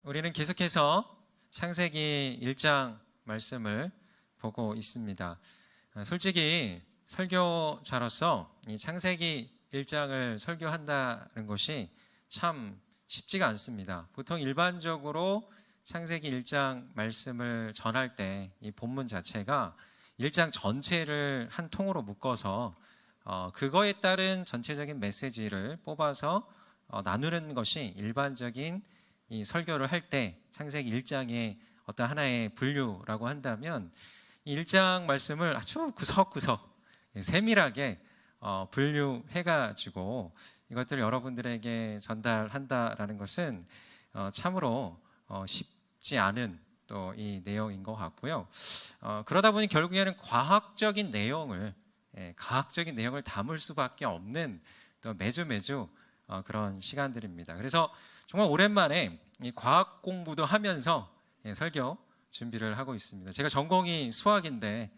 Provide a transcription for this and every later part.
우리는 계속해서 창세기 1장 말씀을 보고 있습니다. 솔직히 설교자로서 이 창세기 1장을 설교한다는 것이 참 쉽지가 않습니다. 보통 일반적으로 창세기 1장 말씀을 전할 때 이 본문 자체가 1장 전체를 한 통으로 묶어서 그거에 따른 전체적인 메시지를 뽑아서 나누는 것이 일반적인 이 설교를 할 때 창세기 1장의 어떤 하나의 분류라고 한다면 이 1장 말씀을 아주 구석구석 세밀하게 분류해가지고 이것들을 여러분들에게 전달한다라는 것은 참으로 쉽지 않은 또 이 내용인 것 같고요. 그러다 보니 결국에는 과학적인 내용을 담을 수밖에 없는 또 매주 그런 시간들입니다. 그래서 정말 오랜만에 이 과학 공부도 하면서 설교 준비를 하고 있습니다. 제가 전공이 수학인데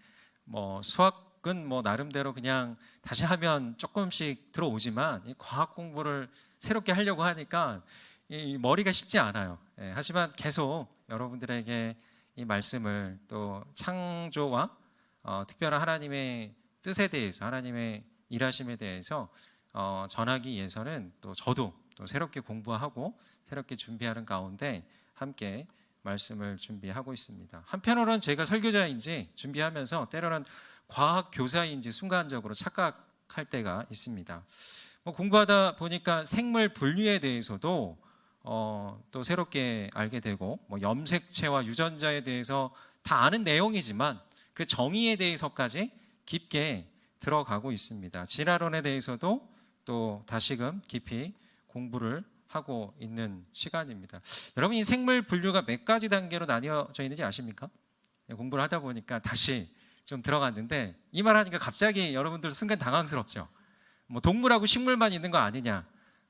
수학은 나름대로 그냥 다시 하면 조금씩 들어오지만 이 과학 공부를 새롭게 하려고 하니까 이 머리가 쉽지 않아요. 하지만 계속 여러분들에게 이 말씀을 또 창조와 특별한 하나님의 뜻에 대해서 하나님의 일하심에 대해서 전하기 위해서는 또 저도 또 새롭게 공부하고 새롭게 준비하는 가운데 함께 말씀을 준비하고 있습니다. 한편으로는 제가 설교자인지 준비하면서 때로는 과학 교사인지 순간적으로 착각할 때가 있습니다. 공부하다 보니까 생물 분류에 대해서도 또 새롭게 알게 되고 염색체와 유전자에 대해서 다 아는 내용이지만 그 정의에 대해서까지 깊게 들어가고 있습니다. 진화론에 대해서도 또 다시금 깊이 공부를 하고 있는 시간입니다. 여러분, 이 생물 분류가 몇 가지 단계로 나뉘어져 있는지 아십니까? 공부를 하다 보니까 다시 좀 들어갔는데 이 말 하니까 갑자기 여러분들 순간 당황스럽죠. 동물하고 식물만 있는 거 아니냐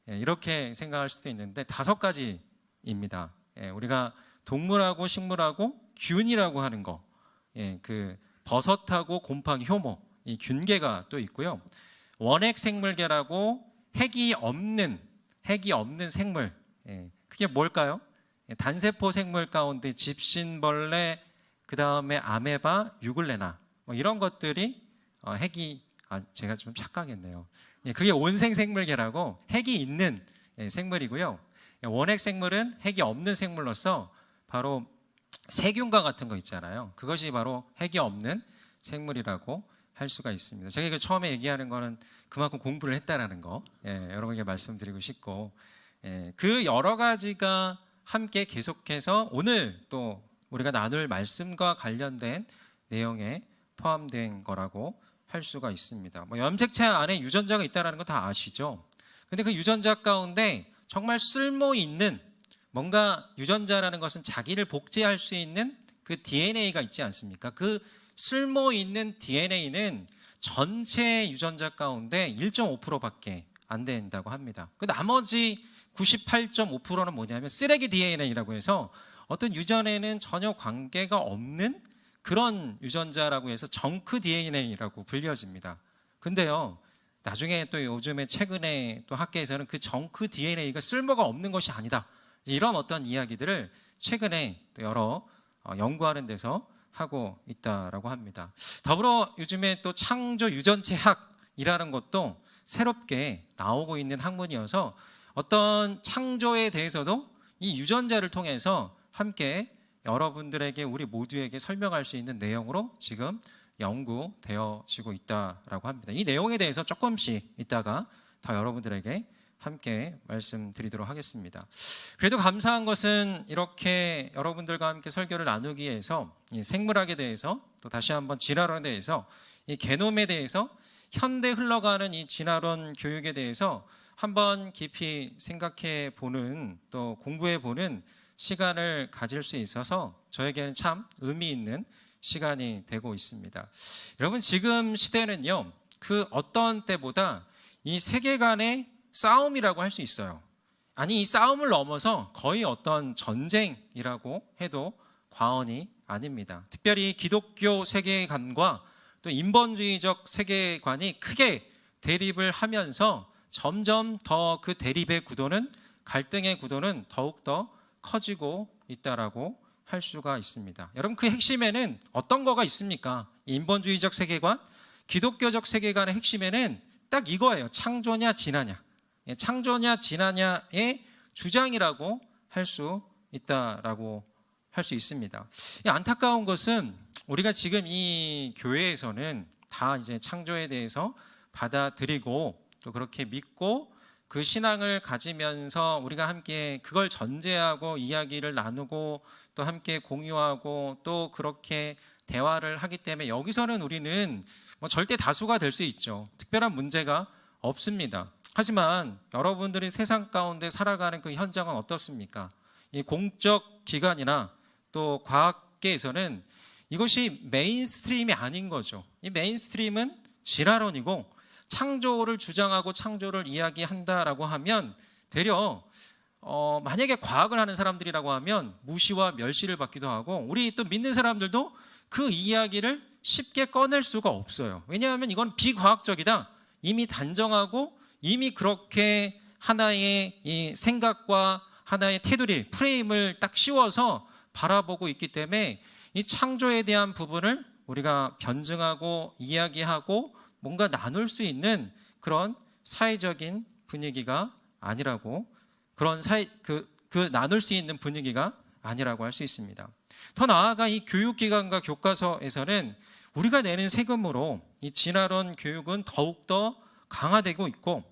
이렇게 생각할 수도 있는데 5가지입니다. 우리가 동물하고 식물하고 균이라고 하는 거, 그 버섯하고 곰팡이, 효모, 이 균계가 또 있고요. 원핵 생물계라고 핵이 없는 생물, 그게 뭘까요? 단세포 생물 가운데 집신벌레, 그 다음에 아메바, 유글레나 이런 것들이 핵이 제가 좀 착각했네요. 그게 온생 생물계라고 핵이 있는 생물이고요. 원핵 생물은 핵이 없는 생물로서 바로 세균과 같은 거 있잖아요. 그것이 바로 핵이 없는 생물이라고 할 수가 있습니다. 제가 처음에 얘기하는 거는 그만큼 공부를 했다라는 거 여러분에게 말씀드리고 싶고, 그 여러 가지가 함께 계속해서 오늘 또 우리가 나눌 말씀과 관련된 내용에 포함된 거라고 할 수가 있습니다. 염색체 안에 유전자가 있다는 거 다 아시죠? 근데 그 유전자 가운데 정말 쓸모 있는 뭔가, 유전자라는 것은 자기를 복제할 수 있는 그 DNA가 있지 않습니까? 그 쓸모 있는 DNA는 전체 유전자 가운데 1.5%밖에 안 된다고 합니다. 그 나머지 98.5%는 뭐냐면 쓰레기 DNA라고 해서 어떤 유전에는 전혀 관계가 없는 그런 유전자라고 해서 정크 DNA라고 불려집니다. 근데요, 나중에 또 요즘에 최근에 또 학계에서는 그 정크 DNA가 쓸모가 없는 것이 아니다, 이런 어떤 이야기들을 최근에 또 여러 연구하는 데서 하고 있다라고 합니다. 더불어 요즘에 또 창조 유전체학이라는 것도 새롭게 나오고 있는 학문이어서 어떤 창조에 대해서도 이 유전자를 통해서 함께 여러분들에게, 우리 모두에게 설명할 수 있는 내용으로 지금 연구되어지고 있다라고 합니다. 이 내용에 대해서 조금씩 이따가 더 여러분들에게 함께 말씀드리도록 하겠습니다. 그래도 감사한 것은 이렇게 여러분들과 함께 설교를 나누기 위해서 이 생물학에 대해서, 또 다시 한번 진화론에 대해서, 이 게놈에 대해서, 현대 흘러가는 이 진화론 교육에 대해서 한번 깊이 생각해 보는, 또 공부해 보는 시간을 가질 수 있어서 저에게는 참 의미 있는 시간이 되고 있습니다. 여러분, 지금 시대는요, 그 어떤 때보다 이 세계관의 싸움이라고 할 수 있어요. 아니, 이 싸움을 넘어서 거의 어떤 전쟁이라고 해도 과언이 아닙니다. 특별히 기독교 세계관과 또 인본주의적 세계관이 크게 대립을 하면서 점점 더 그 대립의 구도는, 갈등의 구도는 더욱더 커지고 있다라고 할 수가 있습니다. 여러분, 그 핵심에는 어떤 거가 있습니까? 인본주의적 세계관, 기독교적 세계관의 핵심에는 딱 이거예요. 창조냐 진화냐. 창조냐 진화냐의 주장이라고 할 수 있다라고 할 수 있습니다. 안타까운 것은 우리가 지금 이 교회에서는 다 이제 창조에 대해서 받아들이고 또 그렇게 믿고 그 신앙을 가지면서 우리가 함께 그걸 전제하고 이야기를 나누고 또 함께 공유하고 또 그렇게 대화를 하기 때문에 여기서는 우리는 절대 다수가 될 수 있죠. 특별한 문제가 없습니다. 하지만 여러분들이 세상 가운데 살아가는 그 현장은 어떻습니까? 이 공적 기관이나 또 과학계에서는 이것이 메인스트림이 아닌 거죠. 이 메인스트림은 진화론이고 창조를 주장하고 창조를 이야기한다라고 하면 되려 만약에 과학을 하는 사람들이라고 하면 무시와 멸시를 받기도 하고 우리 또 믿는 사람들도 그 이야기를 쉽게 꺼낼 수가 없어요. 왜냐하면 이건 비과학적이다. 이미 단정하고 이미 그렇게 하나의 이 생각과 하나의 테두리, 프레임을 딱 씌워서 바라보고 있기 때문에 이 창조에 대한 부분을 우리가 변증하고 이야기하고 뭔가 나눌 수 있는 그런 사회적인 분위기가 아니라고 그런 나눌 수 있는 분위기가 아니라고 할 수 있습니다. 더 나아가 이 교육기관과 교과서에서는 우리가 내는 세금으로 이 진화론 교육은 더욱더 강화되고 있고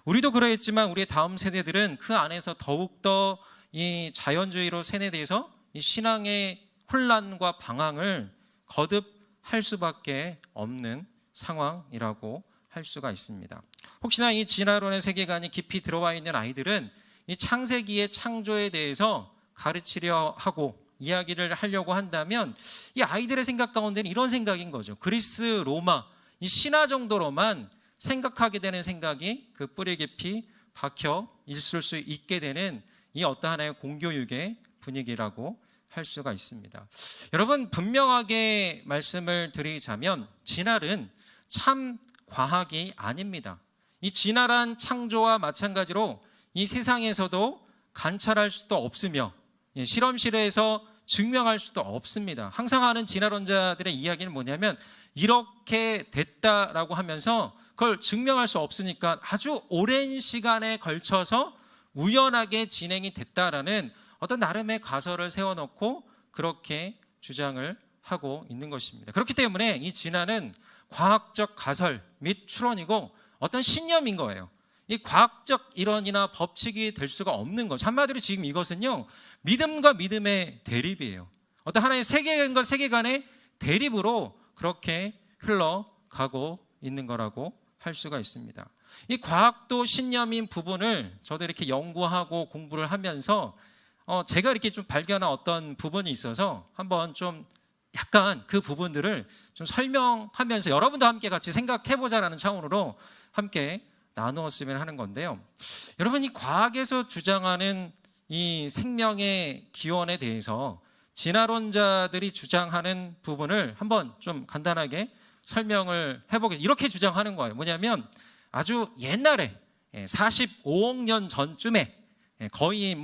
우리도 그러했지만 우리의 다음 세대들은 그 안에서 더욱더 이 자연주의로 세뇌돼서 이 신앙의 혼란과 방황을 거듭할 수밖에 없는 상황이라고 할 수가 있습니다. 혹시나 이 진화론의 세계관이 깊이 들어와 있는 아이들은 이 창세기의 창조에 대해서 가르치려 하고 이야기를 하려고 한다면 이 아이들의 생각 가운데는 이런 생각인 거죠. 그리스, 로마, 이 신화 정도로만 생각하게 되는 생각이 그 뿌리 깊이 박혀 있을 수 있게 되는 이 어떠한 하나의 공교육의 분위기라고 할 수가 있습니다. 여러분, 분명하게 말씀을 드리자면 진화는 참 과학이 아닙니다. 이 진화란 창조와 마찬가지로 이 세상에서도 관찰할 수도 없으며 실험실에서 증명할 수도 없습니다. 항상 하는 진화론자들의 이야기는 뭐냐면 이렇게 됐다라고 하면서 그걸 증명할 수 없으니까 아주 오랜 시간에 걸쳐서 우연하게 진행이 됐다라는 어떤 나름의 가설을 세워놓고 그렇게 주장을 하고 있는 것입니다. 그렇기 때문에 이 진화는 과학적 가설 및 추론이고 어떤 신념인 거예요. 이 과학적 이론이나 법칙이 될 수가 없는 거죠. 한마디로 지금 이것은요, 믿음과 믿음의 대립이에요. 어떤 하나의 세계관과 세계관의 대립으로 그렇게 흘러가고 있는 거라고 할 수가 있습니다. 이 과학도 신념인 부분을 저도 이렇게 연구하고 공부를 하면서 제가 이렇게 좀 발견한 어떤 부분이 있어서 한번 좀 약간 그 부분들을 좀 설명하면서 여러분도 함께 같이 생각해보자라는 차원으로 함께 나누었으면 하는 건데요. 여러분, 이 과학에서 주장하는 이 생명의 기원에 대해서 진화론자들이 주장하는 부분을 한번 좀 간단하게 설명을 해보겠습니다. 이렇게 주장하는 거예요. 뭐냐면 아주 옛날에 45억 년 전쯤에 거의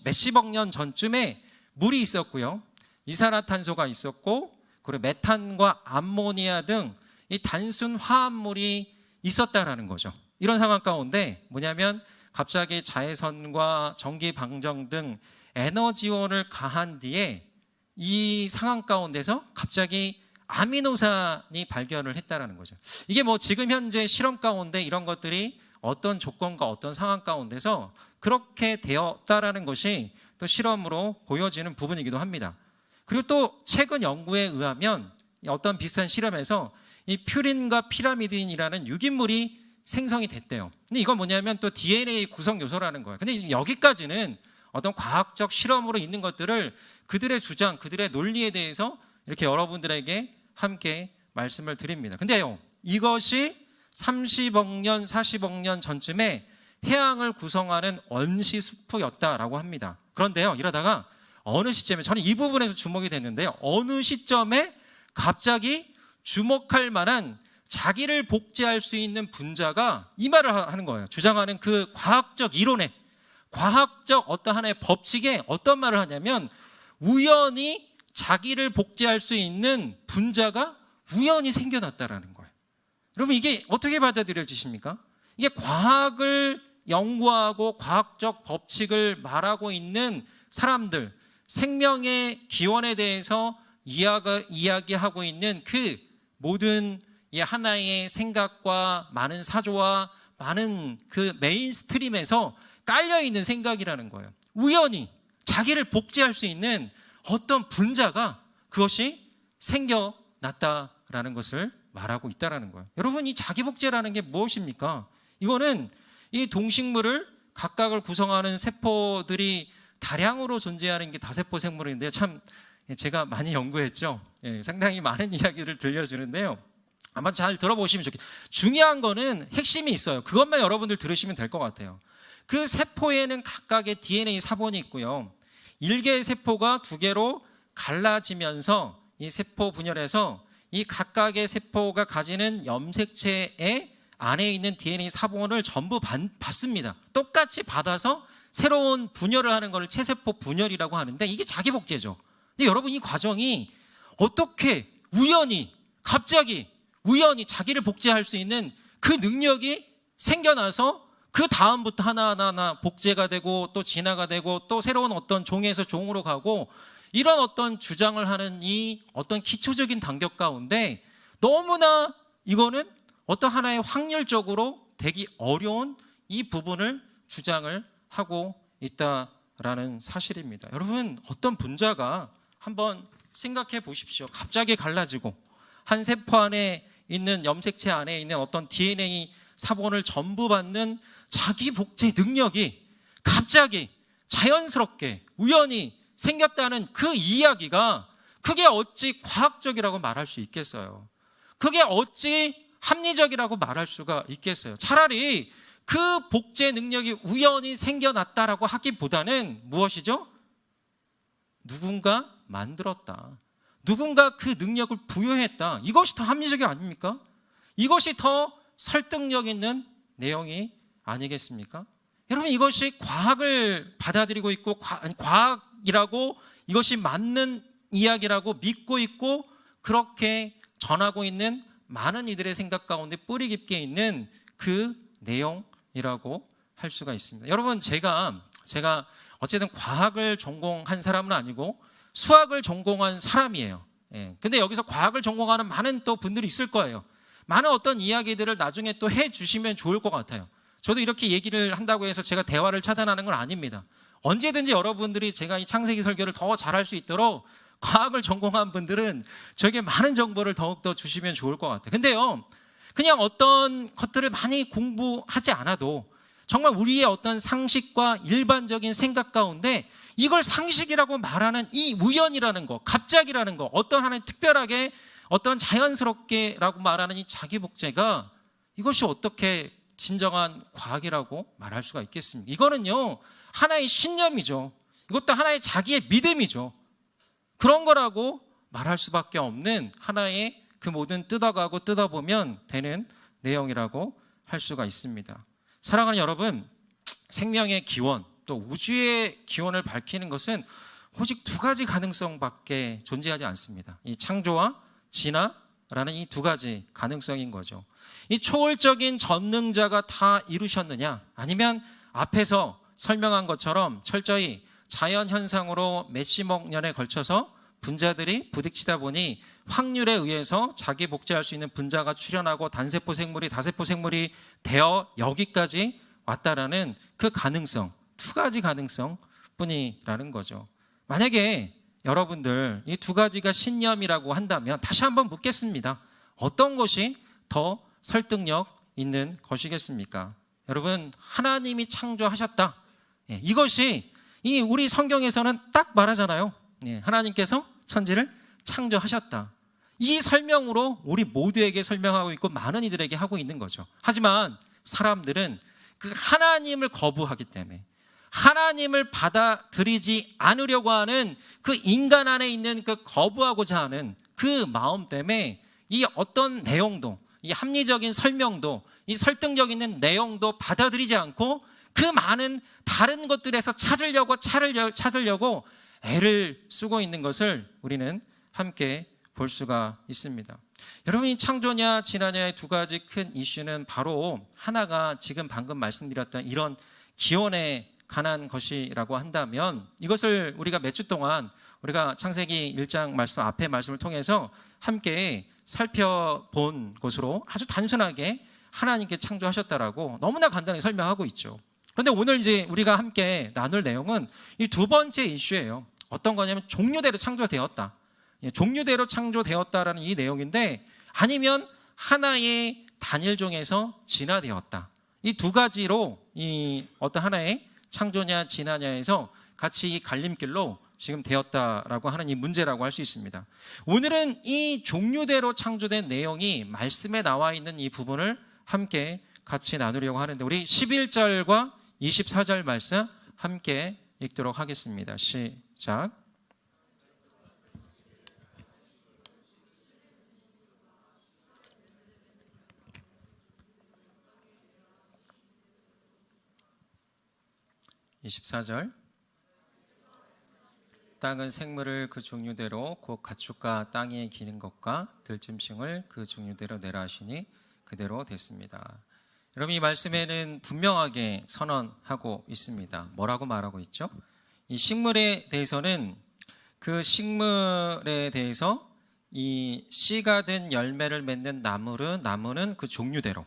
몇십억 년 전쯤에 물이 있었고요. 이산화탄소가 있었고 그리고 메탄과 암모니아 등 이 단순 화합물이 있었다라는 거죠. 이런 상황 가운데 뭐냐면 갑자기 자외선과 전기 방정 등 에너지원을 가한 뒤에 이 상황 가운데서 갑자기 아미노산이 발견을 했다라는 거죠. 이게 지금 현재 실험 가운데 이런 것들이 어떤 조건과 어떤 상황 가운데서 그렇게 되었다라는 것이 또 실험으로 보여지는 부분이기도 합니다. 그리고 또 최근 연구에 의하면 어떤 비슷한 실험에서 이 퓨린과 피라미딘이라는 유기물이 생성이 됐대요. 근데 이건 뭐냐면 또 DNA 구성 요소라는 거예요. 근데 지금 여기까지는 어떤 과학적 실험으로 있는 것들을 그들의 주장, 그들의 논리에 대해서 이렇게 여러분들에게 함께 말씀을 드립니다. 근데요, 이것이 30억 년, 40억 년 전쯤에 해양을 구성하는 원시수프였다라고 합니다. 그런데요, 이러다가 어느 시점에, 저는 이 부분에서 주목이 됐는데요, 어느 시점에 갑자기 주목할 만한 자기를 복제할 수 있는 분자가 이 말을 하는 거예요. 주장하는 그 과학적 이론에 과학적 어떤 하나의 법칙에 어떤 말을 하냐면 우연히 자기를 복제할 수 있는 분자가 우연히 생겨났다라는 거예요. 여러분 이게 어떻게 받아들여지십니까? 이게 과학을 연구하고 과학적 법칙을 말하고 있는 사람들, 생명의 기원에 대해서 이야기하고 있는 그 모든 이 하나의 생각과 많은 사조와 많은 그 메인스트림에서 깔려있는 생각이라는 거예요. 우연히 자기를 복제할 수 있는 어떤 분자가 그것이 생겨났다라는 것을 말하고 있다는 거예요. 여러분 이 자기 복제라는 게 무엇입니까? 이거는 이 동식물을 각각을 구성하는 세포들이 다량으로 존재하는 게 다세포 생물인데요. 참 제가 많이 연구했죠. 상당히 많은 이야기를 들려주는데요. 아마 잘 들어보시면 좋겠어요. 중요한 거는 핵심이 있어요. 그것만 여러분들 들으시면 될 것 같아요. 그 세포에는 각각의 DNA 사본이 있고요. 1개의 세포가 2개로 갈라지면서 이 세포 분열에서 이 각각의 세포가 가지는 염색체의 안에 있는 DNA 사본을 전부 받습니다. 똑같이 받아서 새로운 분열을 하는 것을 체세포 분열이라고 하는데 이게 자기 복제죠. 근데 여러분 이 과정이 어떻게 우연히 갑자기 우연히 자기를 복제할 수 있는 그 능력이 생겨나서 그 다음부터 하나하나 복제가 되고 또 진화가 되고 또 새로운 어떤 종에서 종으로 가고 이런 어떤 주장을 하는 이 어떤 기초적인 단계 가운데 너무나 이거는 어떤 하나의 확률적으로 되기 어려운 이 부분을 주장을 하고 있다라는 사실입니다. 여러분 어떤 분자가 한번 생각해 보십시오. 갑자기 갈라지고 한 세포 안에 있는 염색체 안에 있는 어떤 DNA 사본을 전부 받는 자기 복제 능력이 갑자기 자연스럽게 우연히 생겼다는 그 이야기가 그게 어찌 과학적이라고 말할 수 있겠어요? 그게 어찌 합리적이라고 말할 수가 있겠어요? 차라리 그 복제 능력이 우연히 생겨났다라고 하기보다는 무엇이죠? 누군가 만들었다. 누군가 그 능력을 부여했다. 이것이 더 합리적이 아닙니까? 이것이 더 설득력 있는 내용이 아니겠습니까? 여러분 이것이 과학을 받아들이고 있고 과학이라고 이것이 맞는 이야기라고 믿고 있고 그렇게 전하고 있는 많은 이들의 생각 가운데 뿌리 깊게 있는 그 내용이라고 할 수가 있습니다. 여러분 제가 어쨌든 과학을 전공한 사람은 아니고 수학을 전공한 사람이에요. 근데 여기서 과학을 전공하는 많은 또 분들이 있을 거예요. 많은 어떤 이야기들을 나중에 또 해주시면 좋을 것 같아요. 저도 이렇게 얘기를 한다고 해서 제가 대화를 차단하는 건 아닙니다. 언제든지 여러분들이 제가 이 창세기 설교를 더 잘할 수 있도록 과학을 전공한 분들은 저에게 많은 정보를 더욱더 주시면 좋을 것 같아요. 근데요, 그냥 어떤 것들을 많이 공부하지 않아도 정말 우리의 어떤 상식과 일반적인 생각 가운데 이걸 상식이라고 말하는 이 우연이라는 거, 갑자기라는 거, 어떤 하나의 특별하게 어떤 자연스럽게라고 말하는 이 자기 복제가 이것이 어떻게 진정한 과학이라고 말할 수가 있겠습니까? 이거는요 하나의 신념이죠. 이것도 하나의 자기의 믿음이죠. 그런 거라고 말할 수밖에 없는 하나의 그 모든 뜯어가고 뜯어보면 되는 내용이라고 할 수가 있습니다. 사랑하는 여러분, 생명의 기원 또 우주의 기원을 밝히는 것은 오직 2가지 가능성밖에 존재하지 않습니다. 이 창조와 진화라는 이 2가지 가능성인 거죠. 이 초월적인 전능자가 다 이루셨느냐, 아니면 앞에서 설명한 것처럼 철저히 자연현상으로 몇십억 년에 걸쳐서 분자들이 부딪히다 보니 확률에 의해서 자기 복제할 수 있는 분자가 출현하고 단세포 생물이 다세포 생물이 되어 여기까지 왔다라는 그 가능성, 2가지 가능성 뿐이라는 거죠. 만약에 여러분들 이 2가지가 신념이라고 한다면 다시 한번 묻겠습니다. 어떤 것이 더 설득력 있는 것이겠습니까? 여러분, 하나님이 창조하셨다. 이것이 이 우리 성경에서는 딱 말하잖아요. 하나님께서 천지를 창조하셨다. 이 설명으로 우리 모두에게 설명하고 있고 많은 이들에게 하고 있는 거죠. 하지만 사람들은 그 하나님을 거부하기 때문에 하나님을 받아들이지 않으려고 하는 그 인간 안에 있는 그 거부하고자 하는 그 마음 때문에 이 어떤 내용도, 이 합리적인 설명도, 이 설득력 있는 내용도 받아들이지 않고 그 많은 다른 것들에서 찾으려고 애를 쓰고 있는 것을 우리는 함께 볼 수가 있습니다. 여러분이 창조냐 진화냐의 두 가지 큰 이슈는 바로 하나가 지금 방금 말씀드렸던 이런 기원에 관한 것이라고 한다면, 이것을 우리가 몇 주 동안 우리가 창세기 1장 말씀 앞에 말씀을 통해서 함께 살펴본 것으로 아주 단순하게 하나님께 창조하셨다라고 너무나 간단하게 설명하고 있죠. 그런데 오늘 이제 우리가 함께 나눌 내용은 이 두 번째 이슈예요. 어떤 거냐면 종류대로 창조되었다. 종류대로 창조되었다라는 이 내용인데, 아니면 하나의 단일종에서 진화되었다. 이 두 가지로 이 어떤 하나의 창조냐 진화냐에서 같이 이 갈림길로 지금 되었다라고 하는 이 문제라고 할 수 있습니다. 오늘은 이 종류대로 창조된 내용이 말씀에 나와 있는 이 부분을 함께 같이 나누려고 하는데, 우리 11절과 24절 말씀 함께 읽도록 하겠습니다. 시작. (24절) 땅은 생물을 그 종류대로 곧 가축과 땅 위에 기는 것과 들짐승을 그 종류대로 내라 하시니 그대로 됐습니다. 여러분, 이 말씀에는 분명하게 선언하고 있습니다. 뭐라고 말하고 있죠? 이 식물에 대해서는 그 식물에 대해서 이 씨가 든 열매를 맺는 나무는 그 종류대로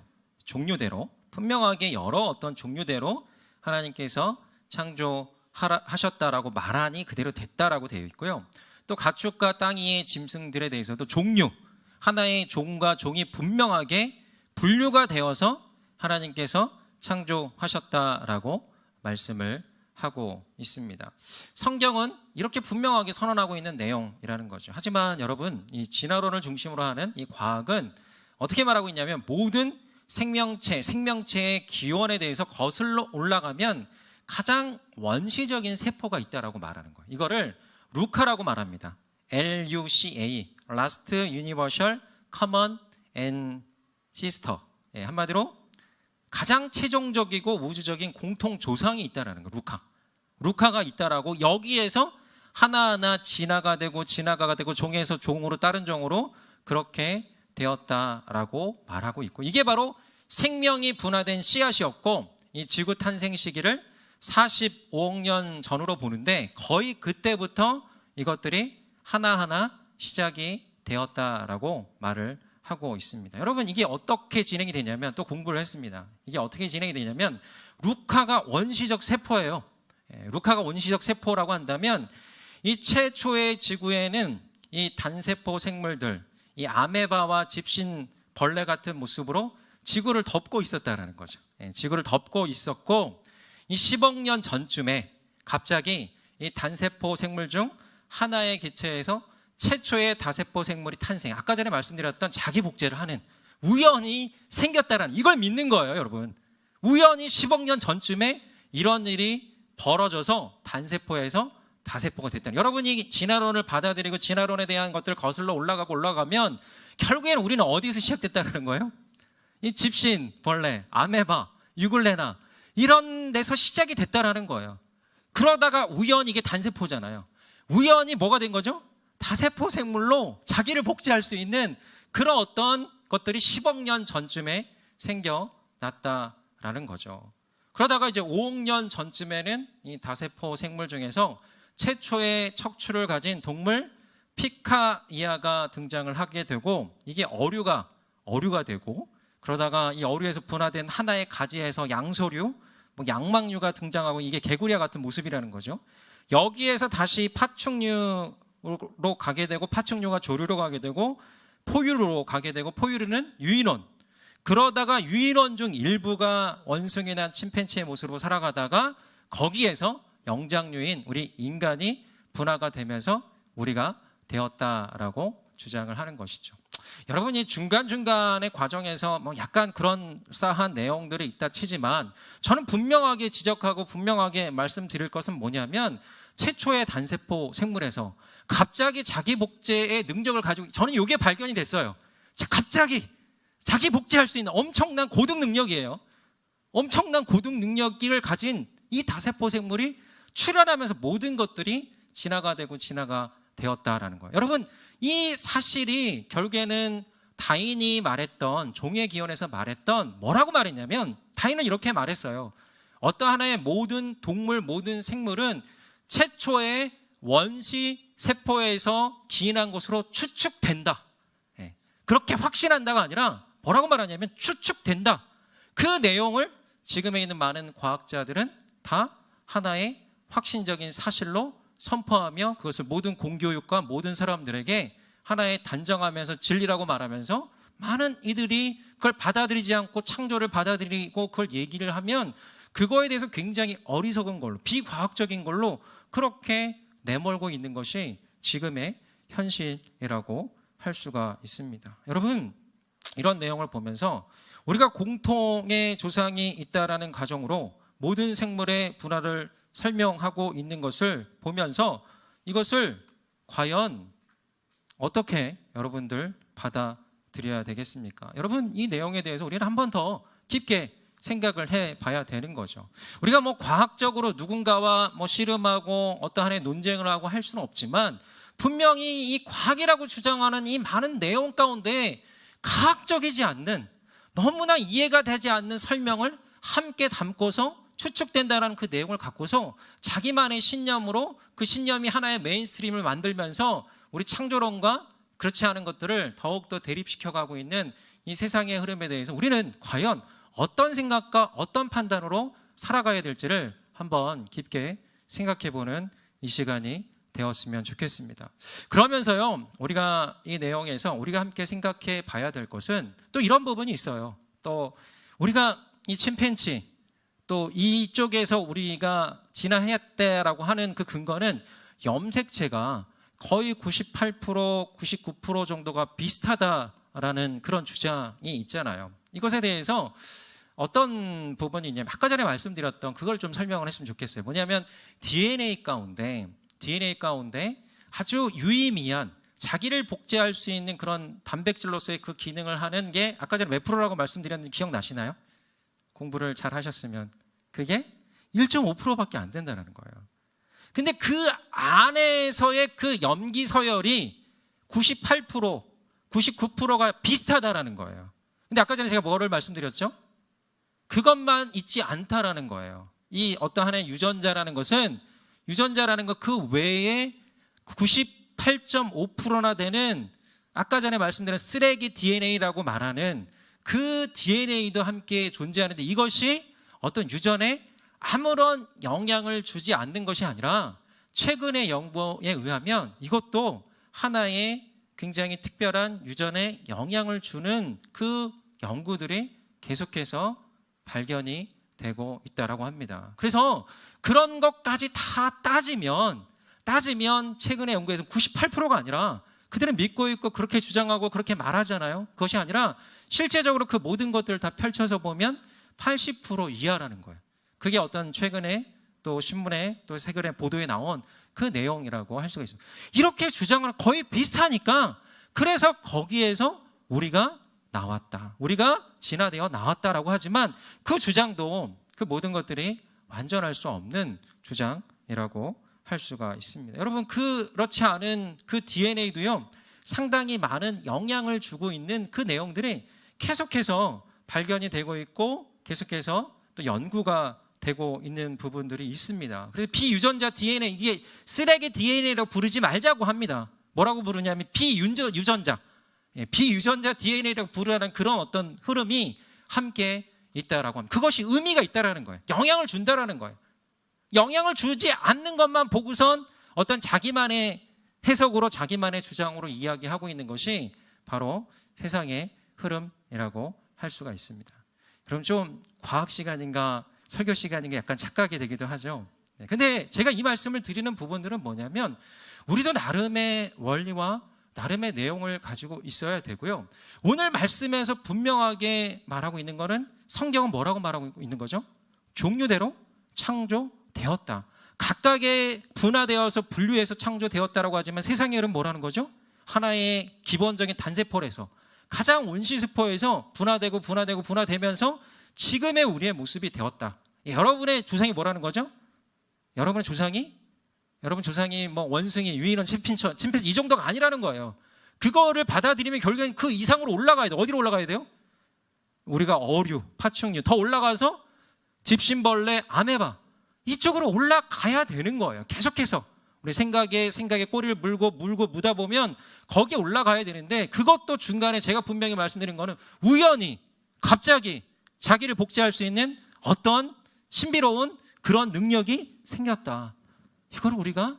분명하게 여러 어떤 종류대로 하나님께서 창조하셨다라고 말하니 그대로 됐다라고 되어 있고요. 또 가축과 땅 위의 짐승들에 대해서도 종류, 하나의 종과 종이 분명하게 분류가 되어서 하나님께서 창조하셨다라고 말씀을 하고 있습니다. 성경은 이렇게 분명하게 선언하고 있는 내용이라는 거죠. 하지만 여러분, 이 진화론을 중심으로 하는 이 과학은 어떻게 말하고 있냐면, 모든 생명체의 기원에 대해서 거슬러 올라가면 가장 원시적인 세포가 있다라고 말하는 거예요. 이거를 루카라고 말합니다. LUCA, Last Universal Common Ancestor. 한마디로 가장 최종적이고 우주적인 공통 조상이 있다라는 거예요. 루카가 있다라고, 여기에서 하나하나 진화가 되고 종에서 종으로 다른 종으로 그렇게 되었다라고 말하고 있고, 이게 바로 생명이 분화된 씨앗이었고, 이 지구 탄생 시기를 45억 년 전으로 보는데 거의 그때부터 이것들이 하나하나 시작이 되었다라고 말을 하고 있습니다. 여러분, 이게 어떻게 진행이 되냐면, 또 공부를 했습니다. 이게 어떻게 진행이 되냐면, 루카가 원시적 세포예요. 루카가 원시적 세포라고 한다면, 이 최초의 지구에는 이 단세포 생물들, 이 아메바와 집신 벌레 같은 모습으로 지구를 덮고 있었다는 거죠. 지구를 덮고 있었고, 이 10억 년 전쯤에 갑자기 이 단세포 생물 중 하나의 개체에서 최초의 다세포 생물이 탄생, 아까 전에 말씀드렸던 자기 복제를 하는, 우연히 생겼다라는, 이걸 믿는 거예요. 여러분, 우연히 10억 년 전쯤에 이런 일이 벌어져서 단세포에서 다세포가 됐다는, 여러분이 진화론을 받아들이고 진화론에 대한 것들을 거슬러 올라가면 결국에는 우리는 어디서 시작됐다는 거예요? 이 집신 벌레, 아메바, 유글레나 이런 데서 시작이 됐다라는 거예요. 그러다가 우연히, 이게 단세포잖아요. 우연히 뭐가 된 거죠? 다세포 생물로 자기를 복제할 수 있는 그런 어떤 것들이 10억 년 전쯤에 생겨났다라는 거죠. 그러다가 이제 5억 년 전쯤에는 이 다세포 생물 중에서 최초의 척추를 가진 동물 피카이아가 등장을 하게 되고, 이게 어류가 되고, 그러다가 이 어류에서 분화된 하나의 가지에서 양서류, 양막류가 등장하고, 이게 개구리와 같은 모습이라는 거죠. 여기에서 다시 파충류로 가게 되고, 파충류가 조류로 가게 되고, 포유류로 가게 되고, 포유류는 유인원. 그러다가 유인원 중 일부가 원숭이나 침팬지의 모습으로 살아가다가 거기에서 영장류인 우리 인간이 분화가 되면서 우리가 되었다라고 주장을 하는 것이죠. 여러분이 중간중간의 과정에서 약간 그런 싸한 내용들이 있다 치지만, 저는 분명하게 지적하고 분명하게 말씀드릴 것은 뭐냐면, 최초의 단세포 생물에서 갑자기 자기 복제의 능력을 가지고, 저는 이게 발견이 됐어요. 갑자기 자기 복제할 수 있는 엄청난 고등 능력이에요. 엄청난 고등 능력을 가진 이 다세포 생물이 출현하면서 모든 것들이 진화가 되고 진화가 되었다라는 거예요. 여러분, 이 사실이 결국에는 다윈이 말했던, 종의 기원에서 말했던 뭐라고 말했냐면, 다윈은 이렇게 말했어요. 어떠 하나의 모든 동물, 모든 생물은 최초의 원시 세포에서 기인한 것으로 추측된다. 그렇게 확신한다가 아니라 뭐라고 말하냐면 추측된다. 그 내용을 지금에 있는 많은 과학자들은 다 하나의 확신적인 사실로 선포하며 그것을 모든 공교육과 모든 사람들에게 하나의 단정하면서 진리라고 말하면서 많은 이들이 그걸 받아들이지 않고 창조를 받아들이고 그걸 얘기를 하면 그거에 대해서 굉장히 어리석은 걸로, 비과학적인 걸로 그렇게 내몰고 있는 것이 지금의 현실이라고 할 수가 있습니다. 여러분, 이런 내용을 보면서 우리가 공통의 조상이 있다라는 가정으로 모든 생물의 분화를 설명하고 있는 것을 보면서 이것을 과연 어떻게 여러분들 받아들여야 되겠습니까? 여러분, 이 내용에 대해서 우리는 한 번 더 깊게 생각을 해봐야 되는 거죠. 우리가 뭐 과학적으로 누군가와 뭐 씨름하고 어떠한 논쟁을 하고 할 수는 없지만 분명히 이 과학이라고 주장하는 이 많은 내용 가운데 과학적이지 않는, 너무나 이해가 되지 않는 설명을 함께 담고서 추측된다는 그 내용을 갖고서 자기만의 신념으로 그 신념이 하나의 메인스트림을 만들면서 우리 창조론과 그렇지 않은 것들을 더욱더 대립시켜가고 있는 이 세상의 흐름에 대해서 우리는 과연 어떤 생각과 어떤 판단으로 살아가야 될지를 한번 깊게 생각해보는 이 시간이 되었으면 좋겠습니다. 그러면서요, 우리가 이 내용에서 우리가 함께 생각해 봐야 될 것은 또 이런 부분이 있어요. 또 우리가 이 침팬지, 또 이쪽에서 우리가 진화했다라고 하는 그 근거는 염색체가 거의 98%, 99% 정도가 비슷하다라는 그런 주장이 있잖아요. 이것에 대해서 어떤 부분이 있냐면 아까 전에 말씀드렸던 그걸 좀 설명을 했으면 좋겠어요. 뭐냐면 DNA 가운데 아주 유의미한 자기를 복제할 수 있는 그런 단백질로서의 그 기능을 하는 게 아까 전에 몇 프로라고 말씀드렸는지 기억나시나요? 공부를 잘 하셨으면 그게 1.5%밖에 안 된다는 거예요. 근데 그 안에서의 그 염기 서열이 98%, 99%가 비슷하다라는 거예요. 근데 아까 전에 제가 뭐를 말씀드렸죠? 그것만 있지 않다라는 거예요. 이 어떤 하나의 유전자라는 것은 유전자라는 것 그 외에 98.5%나 되는 아까 전에 말씀드린 쓰레기 DNA라고 말하는 그 DNA도 함께 존재하는데 이것이 어떤 유전에 아무런 영향을 주지 않는 것이 아니라 최근의 연구에 의하면 이것도 하나의 굉장히 특별한 유전에 영향을 주는 그 연구들이 계속해서 발견이 되고 있다라고 합니다. 그래서 그런 것까지 다 따지면 최근의 연구에서 98%가 아니라 그들은 믿고 있고 그렇게 주장하고 그렇게 말하잖아요. 그것이 아니라 실제적으로 그 모든 것들을 다 펼쳐서 보면 80% 이하라는 거예요. 그게 어떤 최근에 또 신문에 또 최근에 보도에 나온 그 내용이라고 할 수가 있습니다. 이렇게 주장을 거의 비슷하니까 그래서 거기에서 우리가 나왔다, 우리가 진화되어 나왔다라고 하지만 그 주장도 그 모든 것들이 완전할 수 없는 주장이라고 할 수가 있습니다. 여러분, 그렇지 않은 그 DNA도요 상당히 많은 영향을 주고 있는 그 내용들이 계속해서 발견이 되고 있고 계속해서 또 연구가 되고 있는 부분들이 있습니다. 그래서 비유전자 DNA, 이게 쓰레기 DNA라고 부르지 말자고 합니다. 뭐라고 부르냐면 비유전자 DNA라고 부르는 그런 어떤 흐름이 함께 있다라고 합니다. 그것이 의미가 있다라는 거예요. 영향을 준다라는 거예요. 영향을 주지 않는 것만 보고선 어떤 자기만의 해석으로 자기만의 주장으로 이야기하고 있는 것이 바로 세상의 흐름이라고 할 수가 있습니다. 그럼 좀 과학 시간인가 설교 시간인가 약간 착각이 되기도 하죠. 근데 제가 이 말씀을 드리는 부분들은 뭐냐면 우리도 나름의 원리와 나름의 내용을 가지고 있어야 되고요. 오늘 말씀에서 분명하게 말하고 있는 것은 성경은 뭐라고 말하고 있는 거죠? 종류대로 창조되었다. 각각의 분화되어서 분류해서 창조되었다라고 하지만 세상의 흐름 뭐라는 거죠? 하나의 기본적인 단세포에서 가장 원시세포에서 분화되면서 지금의 우리의 모습이 되었다. 여러분의 조상이 뭐라는 거죠? 여러분 조상이 뭐 원숭이, 유인원, 침팬지 이 정도가 아니라는 거예요. 그거를 받아들이면 결국엔 그 이상으로 올라가야 돼요. 어디로 올라가야 돼요? 우리가 어류, 파충류 더 올라가서 집신벌레, 아메바 이쪽으로 올라가야 되는 거예요. 계속해서 우리 생각에 꼬리를 물고 무다 보면 거기에 올라가야 되는데, 그것도 중간에 제가 분명히 말씀드린 거는 우연히 갑자기 자기를 복제할 수 있는 어떤 신비로운 그런 능력이 생겼다. 이걸 우리가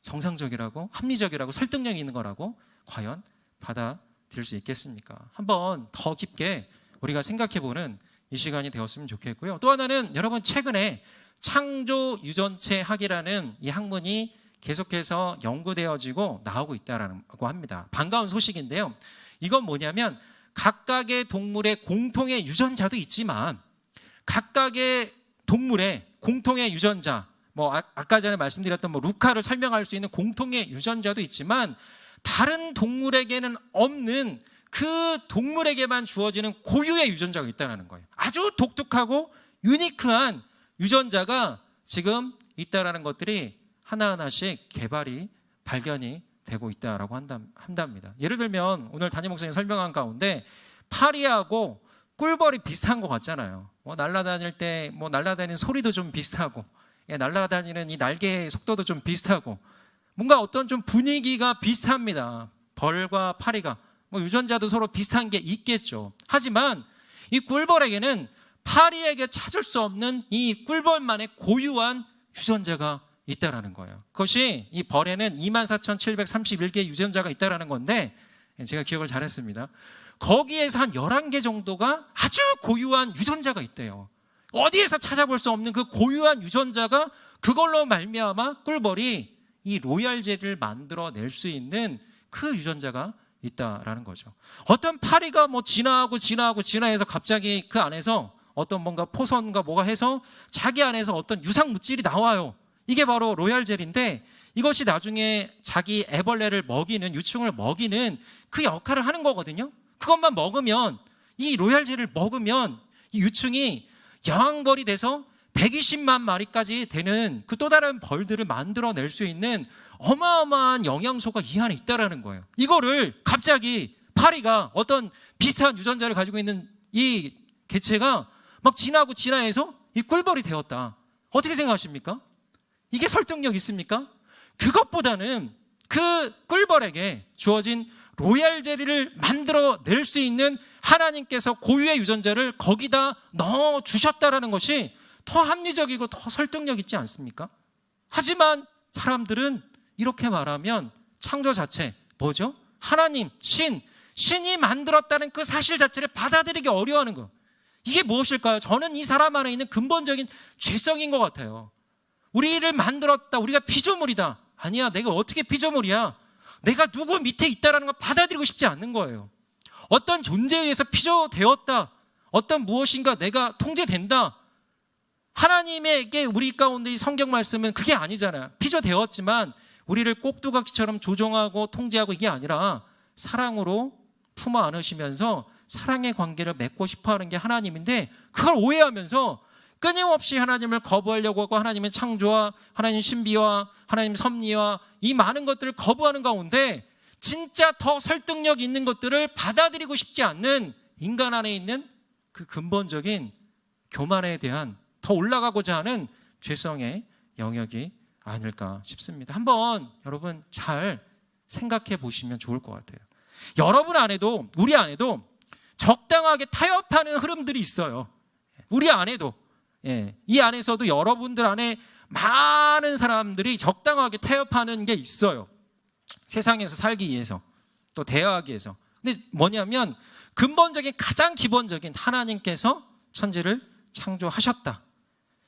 정상적이라고, 합리적이라고, 설득력이 있는 거라고 과연 받아들일 수 있겠습니까? 한번 더 깊게 우리가 생각해보는 이 시간이 되었으면 좋겠고요. 또 하나는 여러분, 최근에 창조 유전체 학이라는 이 학문이 계속해서 연구되어지고 나오고 있다고 합니다. 반가운 소식인데요. 이건 뭐냐면 각각의 동물의 공통의 유전자도 있지만 각각의 동물의 공통의 유전자, 뭐 아까 전에 말씀드렸던 뭐 루카를 설명할 수 있는 공통의 유전자도 있지만 다른 동물에게는 없는 그 동물에게만 주어지는 고유의 유전자가 있다는 거예요. 아주 독특하고 유니크한 유전자가 지금 있다는 것들이 하나하나씩 발견이 되고 있다라고 한답니다. 예를 들면 오늘 담임 목사님 설명한 가운데 파리하고 꿀벌이 비슷한 것 같잖아요. 날아다닐 때 날아다니는 소리도 좀 비슷하고, 날아다니는 이 날개의 속도도 좀 비슷하고, 뭔가 어떤 좀 분위기가 비슷합니다. 벌과 파리가 유전자도 서로 비슷한 게 있겠죠. 하지만 이 꿀벌에게는 파리에게 찾을 수 없는 이 꿀벌만의 고유한 유전자가 있다라는 거예요. 그것이 이 벌에는 24,731개의 유전자가 있다라는 건데, 제가 기억을 잘했습니다. 거기에서 한 11개 정도가 아주 고유한 유전자가 있대요. 어디에서 찾아볼 수 없는 그 고유한 유전자가, 그걸로 말미암아 꿀벌이 이 로얄 젤리를 만들어낼 수 있는 그 유전자가 있다라는 거죠. 어떤 파리가 진화해서 갑자기 그 안에서 어떤 뭔가 포선과 뭐가 해서 자기 안에서 어떤 유상 물질이 나와요. 이게 바로 로얄 젤인데, 이것이 나중에 자기 애벌레를 먹이는, 유충을 먹이는 그 역할을 하는 거거든요. 그것만 먹으면, 이 로얄 젤을 먹으면 이 유충이 여왕벌이 돼서 120만 마리까지 되는 그 또 다른 벌들을 만들어낼 수 있는 어마어마한 영양소가 이 안에 있다라는 거예요. 이거를 갑자기 파리가 어떤 비슷한 유전자를 가지고 있는 이 개체가 막 진화해서 이 꿀벌이 되었다. 어떻게 생각하십니까? 이게 설득력 있습니까? 그것보다는 그 꿀벌에게 주어진 로얄 젤리를 만들어낼 수 있는 하나님께서 고유의 유전자를 거기다 넣어주셨다라는 것이 더 합리적이고 더 설득력 있지 않습니까? 하지만 사람들은 이렇게 말하면 창조 자체, 뭐죠? 하나님, 신이 만들었다는 그 사실 자체를 받아들이기 어려워하는 거. 이게 무엇일까요? 저는 이 사람 안에 있는 근본적인 죄성인 것 같아요. 우리를 만들었다, 우리가 피조물이다. 아니야, 내가 어떻게 피조물이야? 내가 누구 밑에 있다라는 걸 받아들이고 싶지 않는 거예요. 어떤 존재에 의해서 피조되었다, 어떤 무엇인가 내가 통제된다. 하나님에게 우리 가운데 이 성경 말씀은 그게 아니잖아요. 피조되었지만 우리를 꼭두각시처럼 조종하고 통제하고, 이게 아니라 사랑으로 품어 안으시면서 사랑의 관계를 맺고 싶어하는 게 하나님인데, 그걸 오해하면서 끊임없이 하나님을 거부하려고 하고, 하나님의 창조와 하나님 신비와 하나님 섭리와 이 많은 것들을 거부하는 가운데 진짜 더 설득력 있는 것들을 받아들이고 싶지 않는 인간 안에 있는 그 근본적인 교만에 대한 더 올라가고자 하는 죄성의 영역이 아닐까 싶습니다. 한번 여러분 잘 생각해 보시면 좋을 것 같아요. 여러분 안에도, 우리 안에도 적당하게 타협하는 흐름들이 있어요. 우리 안에도, 이 안에서도 여러분들 안에 많은 사람들이 적당하게 타협하는 게 있어요. 세상에서 살기 위해서, 또 대화하기 위해서. 근데 뭐냐면 근본적인, 가장 기본적인, 하나님께서 천지를 창조하셨다.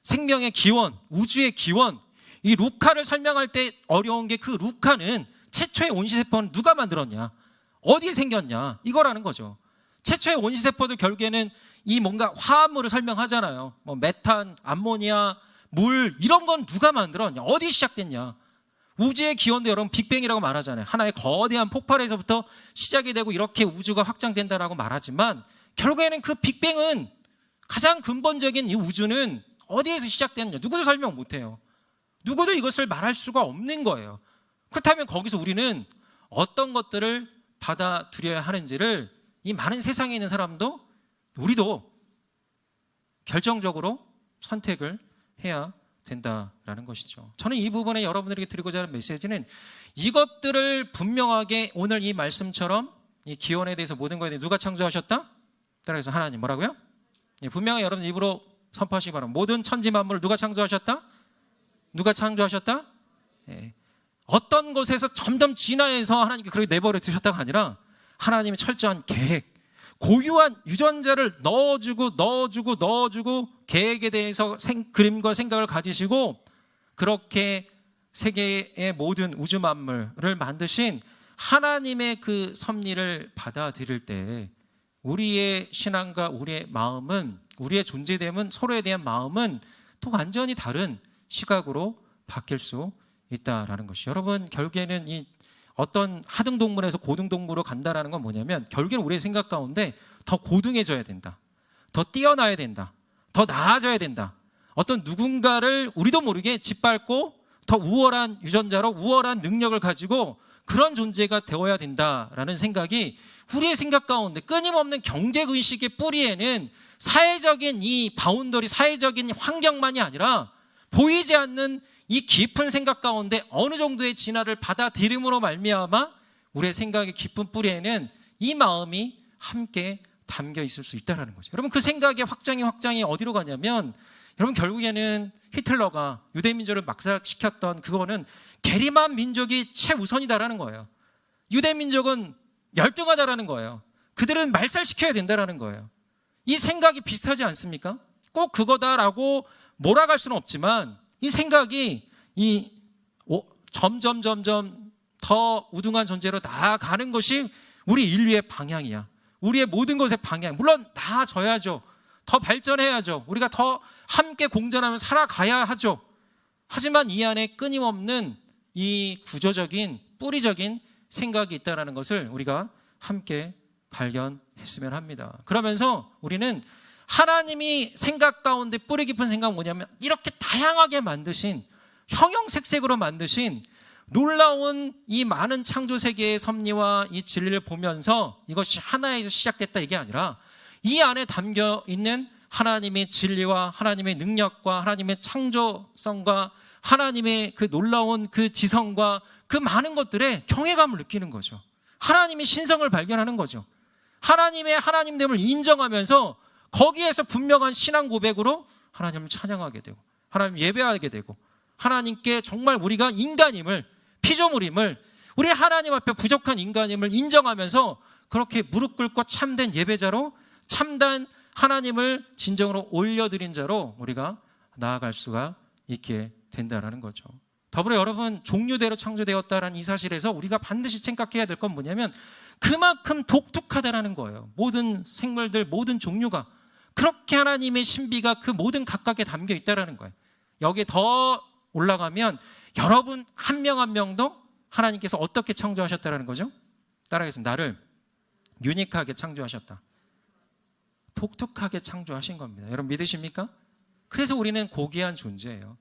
생명의 기원, 우주의 기원, 이 루카를 설명할 때 어려운 게, 그 루카는 최초의 온실세포는 누가 만들었냐, 어디에 생겼냐, 이거라는 거죠. 최초의 온실세포도 결국에는 이 뭔가 화합물을 설명하잖아요. 뭐 메탄, 암모니아, 물, 이런 건 누가 만들었냐, 어디 시작됐냐. 우주의 기원도 여러분 빅뱅이라고 말하잖아요. 하나의 거대한 폭발에서부터 시작이 되고 이렇게 우주가 확장된다라고 말하지만, 결국에는 그 빅뱅은 가장 근본적인 이 우주는 어디에서 시작되느냐 누구도 설명 못해요. 누구도 이것을 말할 수가 없는 거예요. 그렇다면 거기서 우리는 어떤 것들을 받아들여야 하는지를 이 많은 세상에 있는 사람도 우리도 결정적으로 선택을 해야 된다라는 것이죠. 저는 이 부분에 여러분들에게 드리고자 하는 메시지는 이것들을 분명하게 오늘 이 말씀처럼 이 기원에 대해서 모든 것에 대해 누가 창조하셨다? 따라서 하나님. 뭐라고요? 분명히 여러분 입으로 선포하시기 바랍니다. 모든 천지 만물을 누가 창조하셨다? 누가 창조하셨다? 예. 어떤 곳에서 점점 진화해서 하나님께 그렇게 내버려 두셨다가 아니라 하나님의 철저한 계획, 고유한 유전자를 넣어주고 계획에 대해서 그림과 생각을 가지시고 그렇게 세계의 모든 우주 만물을 만드신 하나님의 그 섭리를 받아들일 때 우리의 신앙과 우리의 마음은, 우리의 존재됨은, 서로에 대한 마음은 또 완전히 다른 시각으로 바뀔 수 있다라는 것이. 여러분, 결국에는 이 어떤 하등 동물에서 고등 동물로 간다라는 건 뭐냐면 결국에는 우리의 생각 가운데 더 고등해져야 된다, 더 뛰어나야 된다, 더 나아져야 된다, 어떤 누군가를 우리도 모르게 짓밟고 더 우월한 유전자로 우월한 능력을 가지고 그런 존재가 되어야 된다라는 생각이 우리의 생각 가운데, 끊임없는 경제의식의 뿌리에는 사회적인 이 바운더리, 사회적인 환경만이 아니라 보이지 않는 이 깊은 생각 가운데 어느 정도의 진화를 받아들임으로 말미암아 우리의 생각의 깊은 뿌리에는 이 마음이 함께 담겨 있을 수 있다는 거죠. 여러분, 그 생각의 확장이 어디로 가냐면, 여러분, 결국에는 히틀러가 유대민족을 막살시켰던 그거는 게리만 민족이 최우선이다라는 거예요. 유대민족은 열등하다라는 거예요. 그들은 말살시켜야 된다라는 거예요. 이 생각이 비슷하지 않습니까? 꼭 그거다라고 몰아갈 수는 없지만 이 생각이 점점 더 우등한 존재로 나아가는 것이 우리 인류의 방향이야. 우리의 모든 것의 방향. 물론 나아져야죠. 더 발전해야죠. 우리가 더 함께 공존하면서 살아가야 하죠. 하지만 이 안에 끊임없는 이 구조적인 뿌리적인 생각이 있다는 것을 우리가 함께 발견했으면 합니다. 그러면서 우리는 하나님이 생각 가운데 뿌리 깊은 생각은 뭐냐면 이렇게 다양하게 만드신, 형형색색으로 만드신 놀라운 이 많은 창조 세계의 섭리와 이 진리를 보면서 이것이 하나에서 시작됐다 이게 아니라 이 안에 담겨 있는 하나님의 진리와 하나님의 능력과 하나님의 창조성과 하나님의 그 놀라운 그 지성과 그 많은 것들에 경외감을 느끼는 거죠. 하나님의 신성을 발견하는 거죠. 하나님의 하나님됨을 인정하면서 거기에서 분명한 신앙 고백으로 하나님을 찬양하게 되고 하나님 예배하게 되고 하나님께 정말 우리가 인간임을, 피조물임을, 우리 하나님 앞에 부족한 인간임을 인정하면서 그렇게 무릎 꿇고 참된 예배자로, 참된 하나님을 진정으로 올려드린 자로 우리가 나아갈 수가 있게 된다는 거죠. 더불어 여러분, 종류대로 창조되었다는 이 사실에서 우리가 반드시 생각해야 될 건 뭐냐면 그만큼 독특하다는 거예요. 모든 생물들, 모든 종류가 그렇게 하나님의 신비가 그 모든 각각에 담겨 있다는 거예요. 여기에 더 올라가면 여러분 한 명 한 명도 하나님께서 어떻게 창조하셨다는 거죠? 따라하겠습니다. 나를 유니크하게 창조하셨다. 독특하게 창조하신 겁니다. 여러분 믿으십니까? 그래서 우리는 고귀한 존재예요.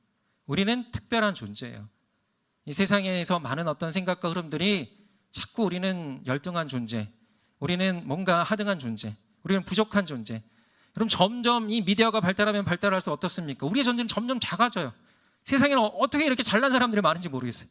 우리는 특별한 존재예요. 이 세상에서 많은 어떤 생각과 흐름들이 자꾸 우리는 열등한 존재, 우리는 뭔가 하등한 존재, 우리는 부족한 존재. 여러분, 점점 이 미디어가 발달하면 발달할수록 어떻습니까? 우리의 존재는 점점 작아져요. 세상에는 어떻게 이렇게 잘난 사람들이 많은지 모르겠어요.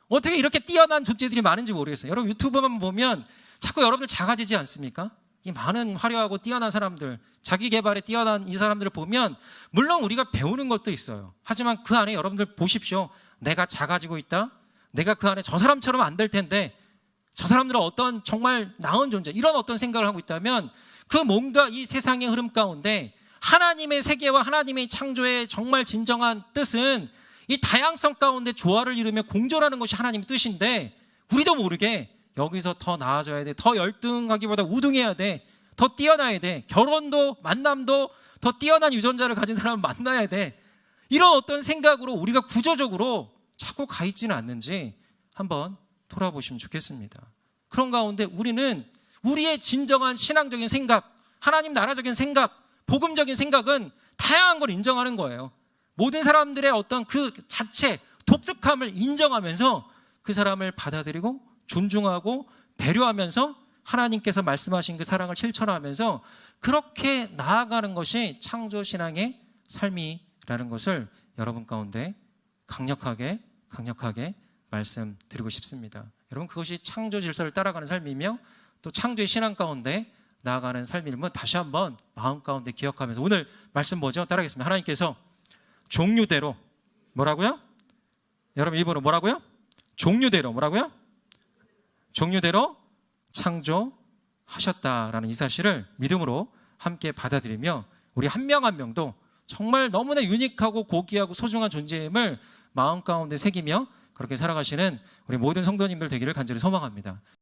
어떻게 이렇게 뛰어난 존재들이 많은지 모르겠어요. 여러분 유튜브만 보면 자꾸 여러분들 작아지지 않습니까? 이 많은 화려하고 뛰어난 사람들, 자기 개발에 뛰어난 이 사람들을 보면 물론 우리가 배우는 것도 있어요. 하지만 그 안에 여러분들 보십시오. 내가 작아지고 있다. 내가 그 안에 저 사람처럼 안 될 텐데 저 사람들은 어떤 정말 나은 존재, 이런 어떤 생각을 하고 있다면 그 뭔가 이 세상의 흐름 가운데 하나님의 세계와 하나님의 창조의 정말 진정한 뜻은 이 다양성 가운데 조화를 이루며 공존하는 것이 하나님의 뜻인데 우리도 모르게 여기서 더 나아져야 돼. 더 열등하기보다 우등해야 돼. 더 뛰어나야 돼. 결혼도 만남도 더 뛰어난 유전자를 가진 사람을 만나야 돼. 이런 어떤 생각으로 우리가 구조적으로 자꾸 가 있지는 않는지 한번 돌아보시면 좋겠습니다. 그런 가운데 우리는 우리의 진정한 신앙적인 생각, 하나님 나라적인 생각, 복음적인 생각은 다양한 걸 인정하는 거예요. 모든 사람들의 어떤 그 자체 독특함을 인정하면서 그 사람을 받아들이고 존중하고 배려하면서 하나님께서 말씀하신 그 사랑을 실천하면서 그렇게 나아가는 것이 창조신앙의 삶이라는 것을 여러분 가운데 강력하게 말씀드리고 싶습니다. 여러분, 그것이 창조 질서를 따라가는 삶이며 또 창조의 신앙 가운데 나아가는 삶임을 다시 한번 마음 가운데 기억하면서, 오늘 말씀 뭐죠? 따라하겠습니다. 하나님께서 종류대로 뭐라고요? 여러분 입으로 뭐라고요? 종류대로 뭐라고요? 종류대로 창조하셨다라는 이 사실을 믿음으로 함께 받아들이며 우리 한 명 한 명도 정말 너무나 유니크하고 고귀하고 소중한 존재임을 마음 가운데 새기며 그렇게 살아가시는 우리 모든 성도님들 되기를 간절히 소망합니다.